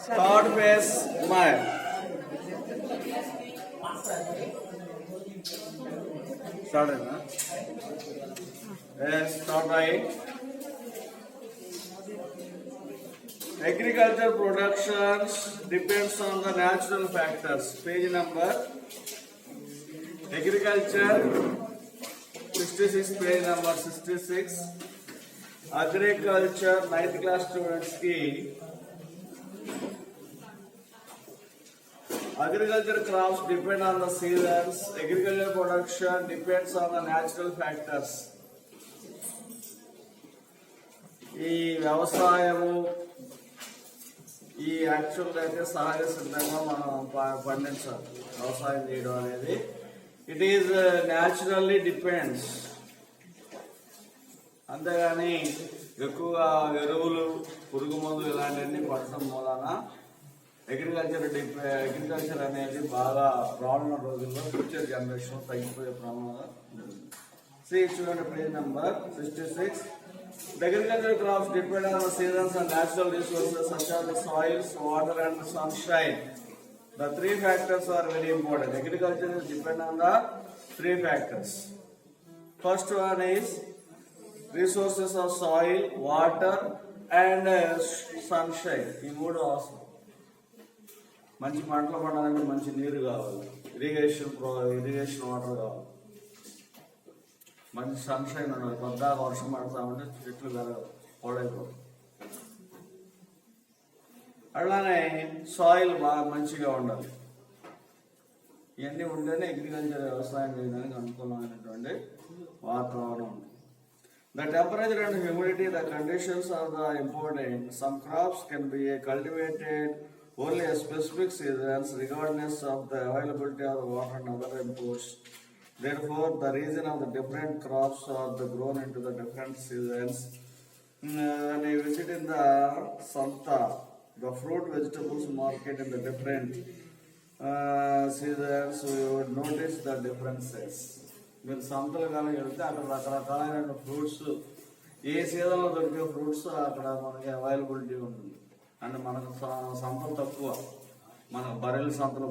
Third phase, my. Started, huh? Yes, start right. Agriculture productions depends on the natural factors. Page number. Agriculture 66, page number 66. Agriculture 9th class students की agriculture crops depend on the seasons. Agriculture production depends on the natural factors. ఈ వ్యవసాయము ఈ యాక్చువల్గా అయితే సహజ సిద్ధంగా మనం పండించాలి. వ్యవసాయం చేయడం అనేది ఇట్ ఈజ్ న్యాచురల్లీ డిపెండ్స్. అంతేగాని ఎక్కువగా ఎరువులు పురుగు మందులు ఇలాంటివన్నీ పడటం మూలన అగ్రికల్చర్ అనేది బాగా రానున్న రోజుల్లో ఫ్యూచర్ జనరేషన్ తగ్గిపోయే ప్రమాదం ఉంటుంది. చూడండి page number 66. The agricultural crops depend on the seasons and natural resources such as the soils, water and sunshine. The three factors are very important. Agriculture is depend on the three factors. First one is resources of soil, water and sunshine. ఈ మూడు అవసరం. మంచి పంటలు పండాలంటే మంచి నీరు కావాలి, irrigation water కావాలి, మంచి సన్షైన్ ఉండాలి. కొద్దిగా వర్షం పడతామంటే చెట్లు పాడైపోతాయి. అలానే సాయిల్ బాగా మంచిగా ఉండాలి. ఇవన్నీ ఉంటేనే అగ్రికల్చర్ వ్యవసాయం చేయడానికి అనుకూలమైనటువంటి వాతావరణం ఉంది. The temperature and humidity, the conditions are the important. Some crops can be cultivated only a specific seasons regardless of the availability of water and other inputs. Therefore, the region of the different crops are grown into the different seasons. When you visit in the Santa, the fruit vegetables market in the different seasons, you would notice the differences. మీరు సంతలు కానీ వెళ్తే అక్కడ రకరకాలైన fruits, ఏ సీజన్లో దొరికే fruits అక్కడ మనకి availability ఉంటుంది. అంటే మనకు సంతలు తక్కువ, మనకు గొర్రెల సంతలు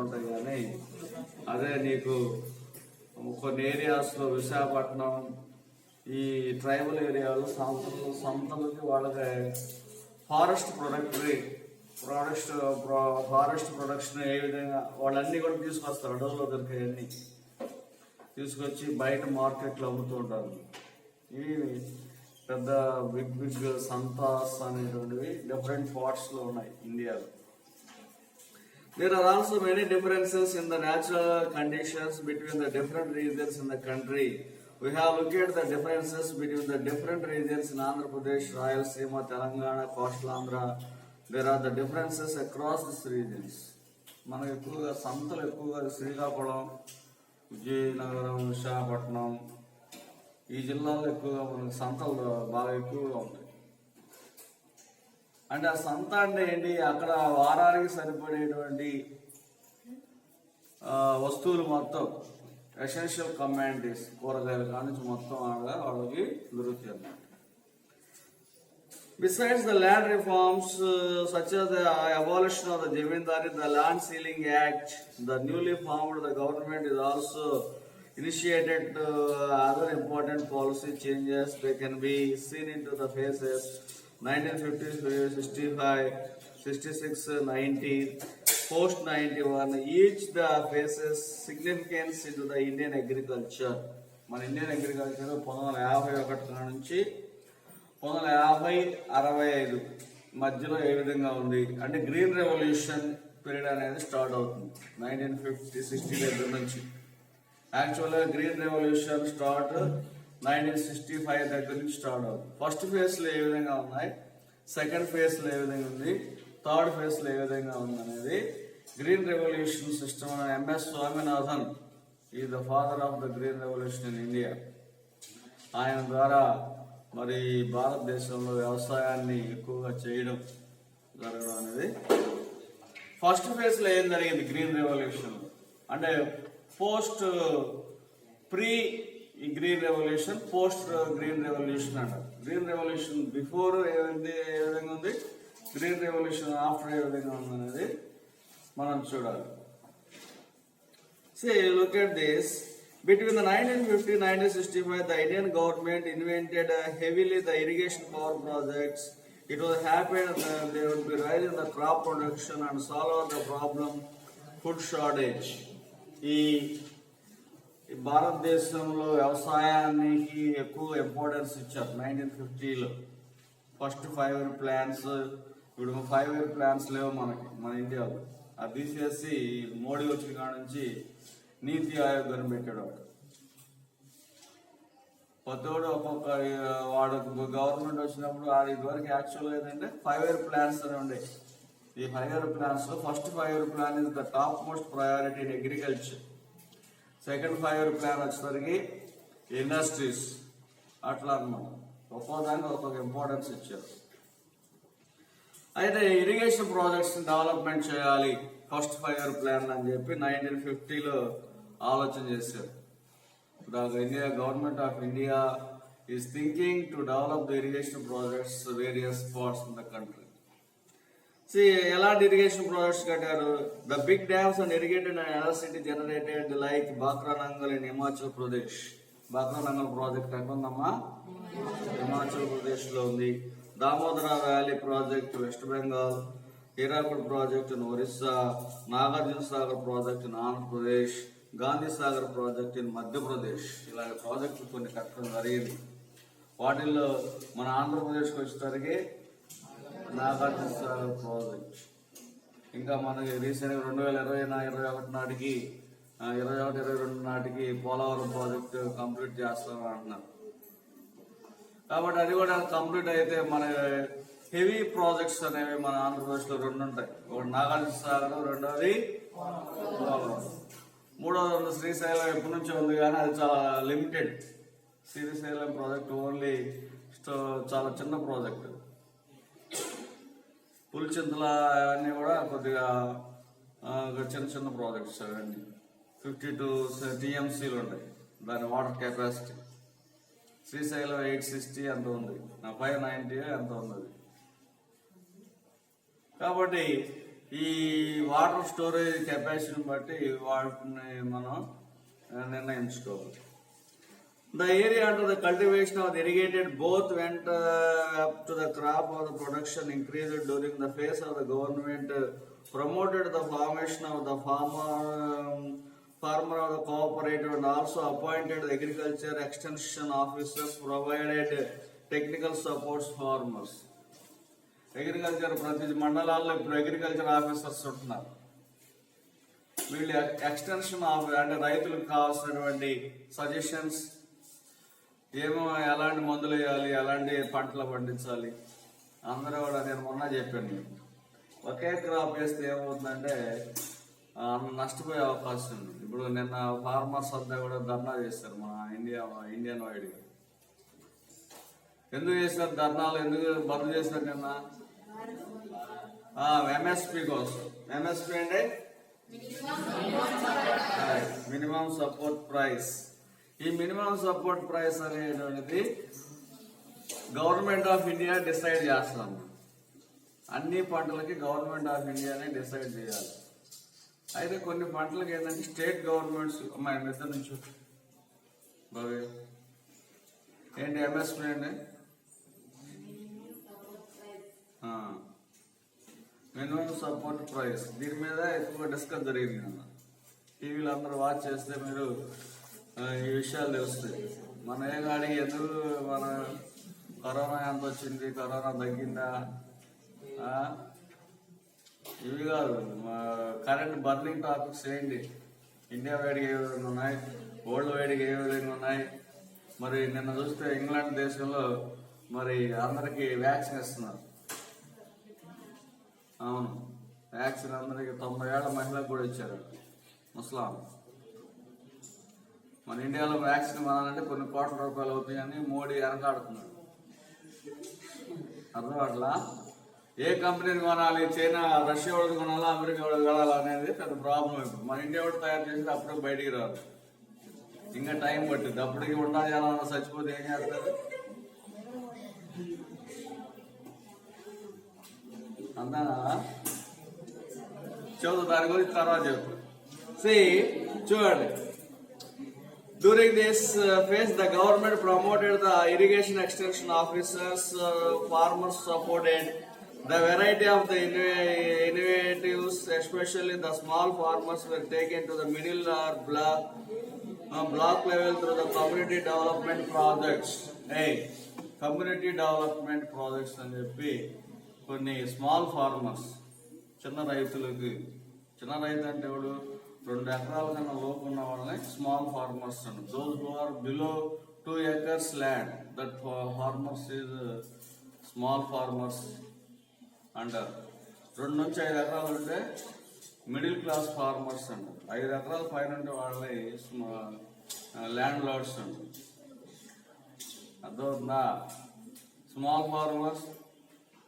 ఉంటాయి. కానీ అదే నీకు కొన్ని ఏరియాస్లో విశాఖపట్నం ఈ ట్రైబల్ ఏరియాలో సంతలకి వాళ్ళకి ఫారెస్ట్ ప్రొడక్షన్ ఏ విధంగా వాళ్ళన్నీ కూడా తీసుకొస్తారు. అడవుల్లో దొరికేవన్నీ తీసుకొచ్చి బయట మార్కెట్లో అమ్ముతూ ఉంటారు. ఇవి పెద్ద బిగ్ సంతాస్ అనేటువంటివి డిఫరెంట్ పార్ట్స్లో ఉన్నాయి ఇండియాలో. There are also many differences in the natural conditions between the different regions in the country. We have looked at the differences between the different regions in Andhra Pradesh, Rayalaseema, Telangana, Coastal Andhra. There are the differences across these regions. మనకు ఎక్కువగా సంతలు ఎక్కువగా శ్రీకాకుళం, విజయనగరం, విశాఖపట్నం ఈ జిల్లాలో ఎక్కువగా మనకు సంతలు బాగా ఎక్కువగా ఉంటాయి. అంటే ఆ సంత అంటే ఏంటి? అక్కడ వారానికి సరిపడేటువంటి వస్తువులు మొత్తం ఎసెన్షియల్ కమాడిటీస్, కూరగాయలు కానీ మొత్తం వాళ్ళకి దొరుకుతాయి అన్నమాట. Besides the land reforms such as the abolition of the Jamindari, the Land Sealing Act, the newly formed the government is also initiated other important policy changes. They can be seen into the phases 1950, 65, 66, 90, post 91. Each the faces significance into the Indian agriculture. మన Indian agriculture 1951 నుంచి 1950-65 మధ్యలో ఏ విధంగా ఉంది అంటే green revolution period అనేది start అవుతుంది 1950-60 దగ్గర నుంచి. యాక్చువల్గా గ్రీన్ రెవల్యూషన్ స్టార్ట్ 1965 దగ్గర నుంచి స్టార్ట్ అవుతుంది. ఫస్ట్ ఫేజ్లో ఏ విధంగా ఉన్నాయి, సెకండ్ ఫేజ్లో ఏ విధంగా ఉంది, థర్డ్ ఫేజ్లో ఏ విధంగా ఉంది అనేది గ్రీన్ రెవల్యూషన్ సిస్టమ్ అని ఎంఎస్ స్వామినాథన్ ఈ the father of the green revolution in India. ఆయన ద్వారా మరి భారతదేశంలో వ్యవసాయాన్ని ఎక్కువగా జరగడం అనేది ఫస్ట్ ఫేజ్లో ఏం జరిగింది గ్రీన్ రెవల్యూషన్ అంటే post pre green revolution, post green revolution అంటారు. గ్రీన్ రెవల్యూషన్ బిఫోర్ ఏ విధంగా ఉంది, గ్రీన్ రెవల్యూషన్ ఆఫ్టర్ ఏ విధంగా ఉందనేది మనం చూడాలి. See, look at this. Between the 1950 and 1965, the Indian government invented heavily the irrigation power projects. It was happened that they would be rising the crop production and solve the problem food shortage. ఈ భారతదేశంలో వ్యవసాయానికి ఎక్కువ importance ఇచ్చారు 1950లో. First 5 year plans, ఇప్పుడు 5 year plans లేవు మన ఇండియాలో. అది తీసేసి మోడీ వచ్చిన కాడ నుంచి నీతి ఆయోగ్ అని పెట్టాడు. కొత్తోడు ఒక్కొక్క వాడు గవర్నమెంట్ వచ్చినప్పుడు ఇదివరకు యాక్చువల్గా ఏంటంటే 5 year ప్లాన్స్ అని ఉండే. ఈ 5 year ప్లాన్స్ లో first 5 year plan is the top most priority in agriculture. Second 5 year plan వచ్చేసరికి ఇండస్ట్రీస్, అట్లా అన్నమాట. ఒక్కోదానికి ఒక్కొక్క ఇంపార్టెన్స్ ఇచ్చారు. అయితే ఇరిగేషన్ ప్రాజెక్ట్స్ డెవలప్మెంట్ చేయాలి ఫస్ట్ 5 year ప్లాన్ అని చెప్పి 1950లో ఆలోచన చేశారు. India government of India is thinking to develop the irrigation projects various parts in the country. ఎలాంటి ఇరిగేషన్ ప్రాజెక్ట్స్ కట్టారు? The big dams and irrigated and electricity generated like Bhakra Nangal in Himachal Pradesh. Bhakra Nangal project ఎక్కడ ఉందమ్మా? హిమాచల్ ప్రదేశ్ లో ఉంది. Damodara valley project west Bengal, Hirakud project in Orissa, Nagarjuna Sagar project in Andhra Pradesh, Gandhi Sagar project in Madhya Pradesh. ఇలాంటి ప్రాజెక్టులు కొన్ని కట్టడం జరిగింది. వాటిల్లో మన ఆంధ్రప్రదేశ్కి వచ్చేసరికి నాగార్జున సాగర్ ప్రాజెక్ట్. ఇంకా మనకి రీసెంట్గా 2021 నాటికి 21-22 నాటికి పోలవరం ప్రాజెక్టు కంప్లీట్ చేస్తామని అంటున్నారు. కాబట్టి అది కూడా కంప్లీట్ అయితే మన హెవీ ప్రాజెక్ట్స్ అనేవి మన ఆంధ్రప్రదేశ్ లో 2 ఉంటాయి. ఒకటి నాగార్జున సాగర్, రెండోది పోలవరం. మూడోది శ్రీశైలం ఎప్పటి నుంచో ఉంది కానీ అది చాలా లిమిటెడ్. శ్రీశైలం ప్రాజెక్ట్ ఓన్లీ చాలా చిన్న ప్రాజెక్ట్. పులిచింతల అవన్నీ కూడా కొద్దిగా చిన్న చిన్న ప్రాజెక్ట్స్. అవన్నీ 52 TMCలు ఉంటాయి దాని వాటర్ కెపాసిటీ. శ్రీశైలం 860 ఎంత ఉంది, 590 ఎంత ఉంది. కాబట్టి ఈ వాటర్ స్టోరేజ్ కెపాసిటీని బట్టి వాటిని మనం నిర్ణయించుకోవాలి. The area under the cultivation of the irrigated both went up to the crop of the production increased during the phase of the government promoted the formation of the farmer of the cooperative and also appointed the agriculture extension officers provided technical supports farmers. Agriculture ప్రతి మండలాల్లో ఇప్పుడు agriculture officers ఉంటున్నారు. వీళ్ళు extension అంటే రైతులకు కావాల్సినటువంటి suggestions, ఎలాంటి మందులు వేయాలి, ఎలాంటి పంటలు పండించాలి, అందరూ కూడా నేను మొన్న చెప్పాను. ఒకే క్రాప్ వేస్తే ఏమవుతుందంటే నష్టపోయే అవకాశం ఉంది. ఇప్పుడు నిన్న ఫార్మర్స్ అంతా కూడా ధర్నా చేస్తారు మన ఇండియన్ వైడ్గా. ఎందుకు చేస్తారు ధర్నాలు? ఎందుకు బంద్ చేస్తారు నిన్న? MSP కోసం. MSP అంటే మినిమం సపోర్ట్ ప్రైస్. ఈ మినిమం సపోర్ట్ ప్రైస్ అనేటువంటిది గవర్నమెంట్ ఆఫ్ ఇండియా డిసైడ్ చేస్తాం. అన్ని పంటలకి గవర్నమెంట్ ఆఫ్ ఇండియానే డిసైడ్ చేయాలి. అయితే కొన్ని పంటలకి ఏంటంటే స్టేట్ గవర్నమెంట్స్ మిద్దె నుంచి బాగా ఏంటి MSP అండి? Minimum support price. దీని మీద ఎక్కువ డిస్కస్ జరిగింది అన్న. టీవీలో అందరూ వాచ్ చేస్తే మీరు ఈ విషయాలు తెలుస్తాయి. మన ఏగాడికి ఎందుకు మన కరోనా ఎంత వచ్చింది, కరోనా తగ్గిందా, ఇవి కాదు. కరెంట్ బర్నింగ్ టాపిక్స్ ఏంటి, ఇండియా వేడికి ఏ విధంగా ఉన్నాయి, వరల్డ్ వేడికి ఏ విధంగా ఉన్నాయి. మరి నిన్న చూస్తే ఇంగ్లాండ్ దేశంలో మరి అందరికి వ్యాక్సిన్ ఇస్తున్నారు. అవును, వ్యాక్సిన్ అందరికి 90 ఏళ్ల మహిళలకు కూడా ఇచ్చారు, ముసలాం. మన ఇండియాలో వ్యాక్సిన్ కొనాలంటే కొన్ని కోట్ల రూపాయలు అవుతాయని మోడీ వెనకాడుతున్నాడు. అర్థం అట్లా ఏ కంపెనీని కొనాలి, చైనా రష్యా వాడు కొనాలా, అమెరికా వాడు కొనాలా అనేది పెద్ద ప్రాబ్లం. ఇప్పుడు మన ఇండియా వాడు తయారు చేసి అప్పుడే బయటికి రాదు, ఇంకా టైం పట్టింది. అప్పటికి ఉండాలి, ఎలా చచ్చిపోతే ఏం చేస్తారు? అంతా చదువు దాని గురించి తర్వాత చెప్తాను. చూడండి. During this phase, the government promoted the irrigation extension officers, farmers supported the variety of the innovatives, especially the small farmers were taken to the middle or block level through the community development projects. Community development projects అని చెప్పి కొన్ని small farmers, చిన్న రైతులకి, చిన్న రైతు అంటే ఎవడు 2 ఎకరాల కన్నా లోపు ఉన్న వాళ్ళని small farmers and those who are below 2 acres land, that farmers is small farmers అంటారు. 2 నుంచి 5 ఎకరాలు ఉంటే మిడిల్ క్లాస్ ఫార్మర్స్ అంటారు. 5 ఎకరాల పైన ఉంటే వాళ్ళని ల్యాండ్ లార్డ్స్ అంటారు. అర్థమవుతుందా? Small farmers,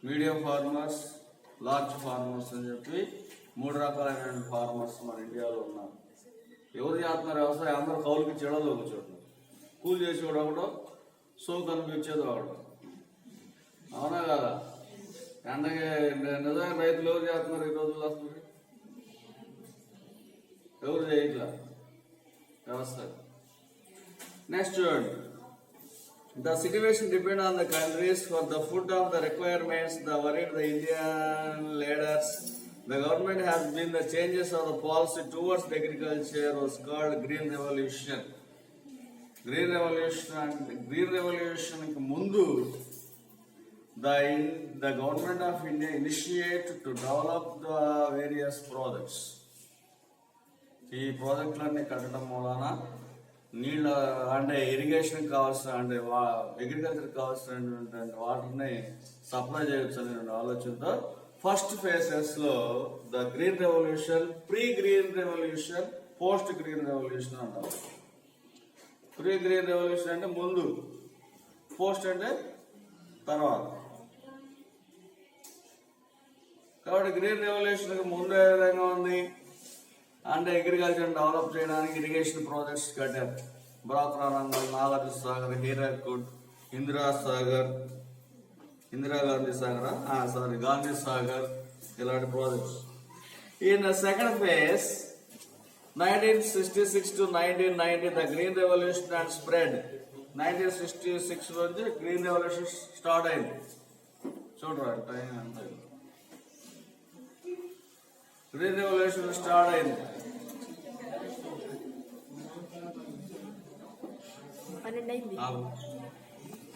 medium farmers, large farmers అని చెప్పి 3 రకాలైన ఫార్మర్స్ మన ఇండియాలో ఉన్నారు. ఎవరు చేస్తున్నారు వ్యవసాయం? అందరూ కౌలుకి చెడలో కూర్చోండి. కూలి చేసేవాడు ఒకడు, సో కనిపించేది ఒకడు. అవునా కదా? ఎండకి నిజంగా రైతులు ఎవరు చేస్తున్నారు ఈ రోజుల్లో? అసలు ఎవరు చేయట్లా వ్యవసాయం. నెక్స్ట్ చూడండి. The situation depends on the countries for the food of the requirements. The worried the Indian leaders. The government has been the changes of the policy towards the agriculture was called Green Revolution. Green Revolution mundu the government of India initiated to develop the various projects. ఈ ప్రాజెక్టులన్నీ కట్టడం మూలన నీళ్ళ అంటే irrigation కావాల్సిన అంటే agriculture కావాల్సినటువంటి వాటర్ని సప్లై చేయొచ్చు అనే ఆలోచనతో ఫస్ట్ ఫేజెస్ లో the green revolution, pre green revolution, post green revolution అంటారు. ప్రీ గ్రీన్ రెవల్యూషన్ అంటే ముందు, పోస్ట్ అంటే తర్వాత. కాబట్టి గ్రీన్ రెవల్యూషన్ ముందు ఏ విధంగా ఉంది అంటే అగ్రికల్చర్ డెవలప్ చేయడానికి ఇరిగేషన్ ప్రాజెక్ట్స్ కట్టారు. బ్రాక్రానంగల్, నాగార్జున సాగర్, హీరాకుడ్, ఇందిరాగాంధీ సాగర్, గాంధీ సాగర్, ఇలాంటి projects. In second phase 1966 to 1990 the green revolution and spread. 1966 నుంచి గ్రీన్ రెవల్యూషన్ స్టార్ట్ అయింది. చూడరా టైం ఎంత. గ్రీన్ రెవల్యూషన్ స్టార్ట్ అయింది.